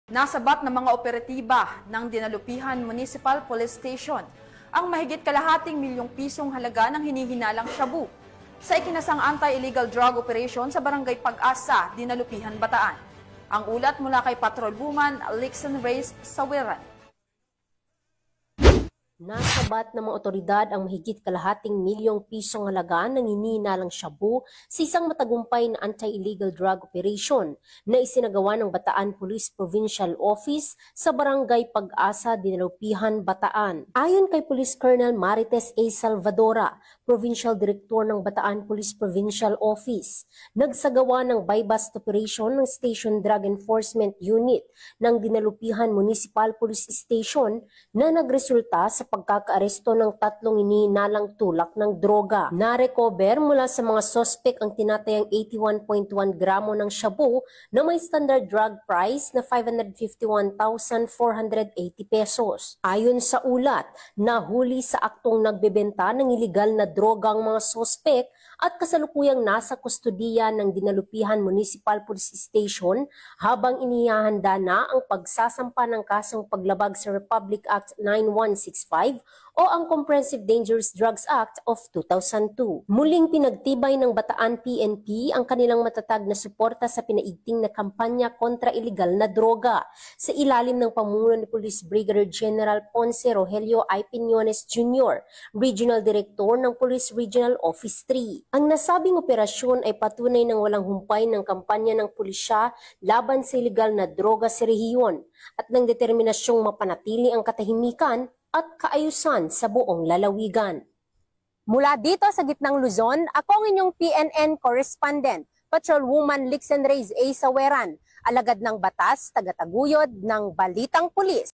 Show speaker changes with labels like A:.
A: Nasabat ng mga operatiba ng Dinalupihan Municipal Police Station ang mahigit kalahating milyong pisong halaga ng hinihinalang shabu sa ikinasang anti-illegal drug operation sa Barangay Pag-asa, Dinalupihan, Bataan. Ang ulat mula kay Patrol Woman Lixon Reyes Sawiran.
B: Nasabat ng mga otoridad ang mahigit kalahating milyong pisong halaga ng hinihinalang shabu sa isang matagumpay na anti-illegal drug operation na isinagawa ng Bataan Police Provincial Office sa Barangay Pag-asa, Dinalupihan, Bataan. Ayon kay Police Colonel Marites A. Salvadora, Provincial Director ng Bataan Police Provincial Office, nagsagawa ng buy-bust operation ng Station Drug Enforcement Unit ng Dinalupihan Municipal Police Station na nagresulta sa pagkakaaresto ng 3 hinihinalang tulak ng droga. Na-recover mula sa mga sospek ang tinatayang 81.1 gramo ng shabu na may standard drug price na 551,480 pesos. Ayon sa ulat, nahuli sa aktong nagbebenta ng iligal na droga ang mga sospek at kasalukuyang nasa kustodiya ng Dinalupihan Municipal Police Station habang inihahanda na ang pagsasampa ng kasong paglabag sa Republic Act 9165 o ang Comprehensive Dangerous Drugs Act of 2002. Muling pinagtibay ng Bataan PNP ang kanilang matatag na suporta sa pinaigting na kampanya kontra iligal na droga sa ilalim ng pamumuno ni Police Brigadier General Ponce Rogelio I. Piñones Jr., Regional Director ng Police Regional Office 3. Ang nasabing operasyon ay patunay ng walang humpay ng kampanya ng pulisya laban sa iligal na droga sa rehiyon at ng determinasyong mapanatili ang katahimikan at kaayusan sa buong lalawigan. Mula dito sa gitnang Luzon, ako ang inyong PNN correspondent, Patrolwoman Lixon Reyes A. Sawiran, alagad ng batas, tagataguyod ng Balitang Pulis.